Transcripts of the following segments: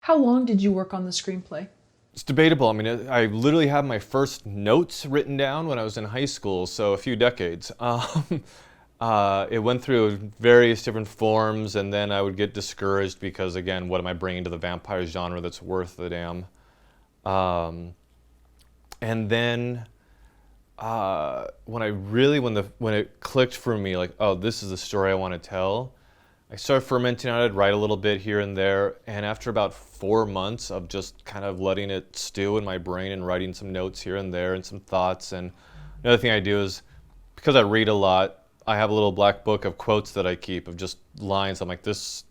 How long did you work on the screenplay? It's debatable. I mean, I literally had my first notes written down when I was in high school, so a few decades. It went through various different forms, and then I would get discouraged because, again, what am I bringing to the vampire genre that's worth the damn? Um, and then when it clicked for me, like, oh, this is the story I want to tell. I started fermenting on it, write a little bit here and there, and after about 4 months of just kind of letting it stew in my brain and writing some notes here and there and some thoughts. And another thing I do is, because I read a lot, I have a little black book of quotes that I keep of just lines. I'm like, this,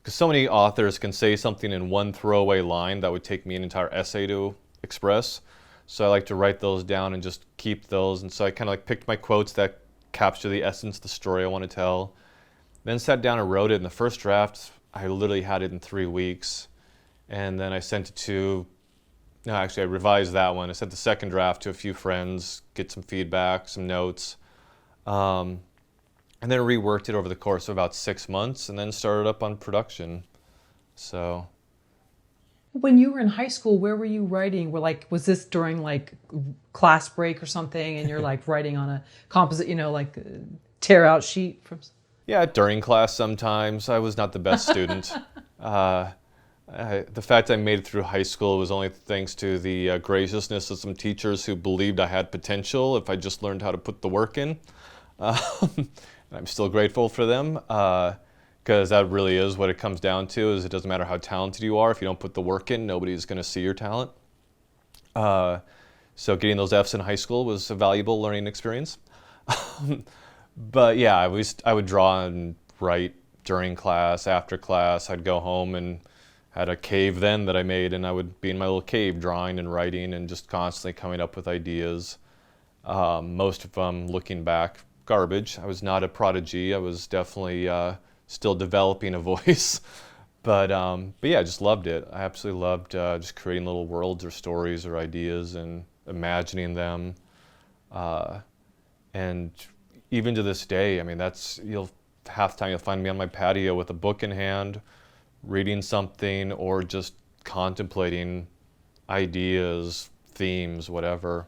because so many authors can say something in one throwaway line that would take me an entire essay to express. So I like to write those down and just keep those. And so I kind of like picked my quotes that capture the essence of the story I want to tell. Then sat down and wrote it. In the first draft, I literally had it in 3 weeks. And then I sent it to, no, actually I revised that one. I sent the second draft to a few friends, get some feedback, some notes. Um, and then reworked it over the course of about 6 months and then started up on production. So, When you were in high school, where were you writing? Was this during like class break or something, and you're like writing on a composite, like tear out sheet from? yeah, during class sometimes. I was not the best student. Uh, the fact I made it through high school was only thanks to the graciousness of some teachers who believed I had potential if I just learned how to put the work in. And I'm still grateful for them, because that really is what it comes down to, is it doesn't matter how talented you are. If you don't put the work in, nobody's going to see your talent. So getting those Fs in high school was a valuable learning experience. But yeah, I would draw and write during class, after class. I'd go home and had a cave then that I made, and I would be in my little cave drawing and writing and just constantly coming up with ideas. Most of them, looking back, garbage. I was not a prodigy. I was definitely still developing a voice. But yeah, I just loved it. I absolutely loved just creating little worlds or stories or ideas and imagining them. Uh, and even to this day, I mean, half the time you'll find me on my patio with a book in hand, reading something or just contemplating ideas, themes, whatever.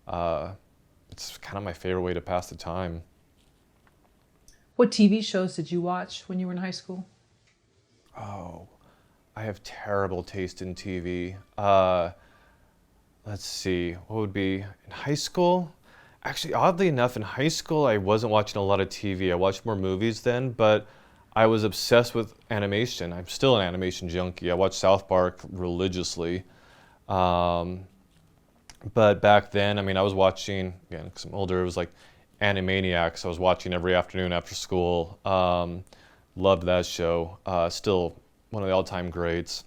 It's kind of my favorite way to pass the time. What TV shows did you watch when you were in high school? Oh, I have terrible taste in TV. Let's see, what would be in high school? Actually, oddly enough, in high school, I wasn't watching a lot of TV. I watched more movies then, but I was obsessed with animation. I'm still an animation junkie. I watch South Park religiously. Um, but back then, I mean, I was watching, again, because I'm older, it was like Animaniacs. I was watching every afternoon after school. Loved that show. Still one of the all-time greats.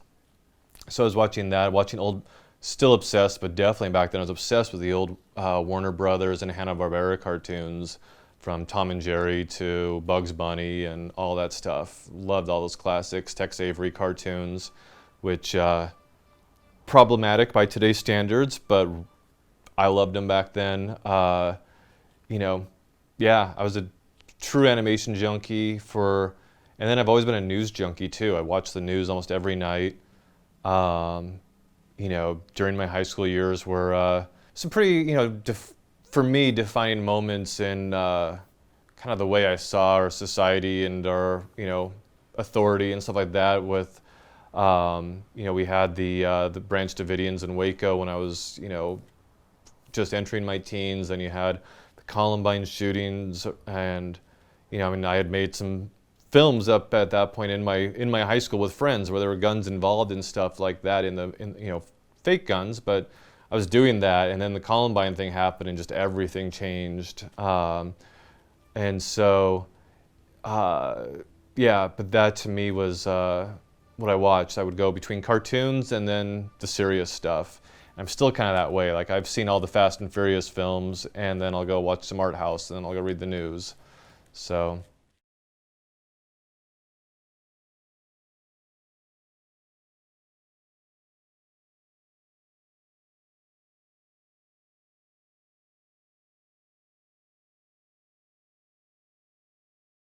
So I was watching that, watching old, still obsessed, but definitely back then I was obsessed with the old Warner Brothers and Hanna-Barbera cartoons, from Tom and Jerry to Bugs Bunny and all that stuff. Loved all those classics, Tex Avery cartoons, which problematic by today's standards, but I loved them back then. You know, yeah, I was a true animation junkie and then I've always been a news junkie too. I watched the news almost every night. Um, During my high school years were some pretty, for me, defining moments in kind of the way I saw our society and our, authority and stuff like that. We had the Branch Davidians in Waco when I was, just entering my teens. Then you had the Columbine shootings, and I had made some films up at that point in my high school with friends where there were guns involved and stuff like that fake guns, but I was doing that, and then the Columbine thing happened and just everything changed. And so yeah, but that to me was what I watched. I would go between cartoons and then the serious stuff. I'm still kind of that way. Like, I've seen all the Fast and Furious films, and then I'll go watch some art house, and then I'll go read the news. So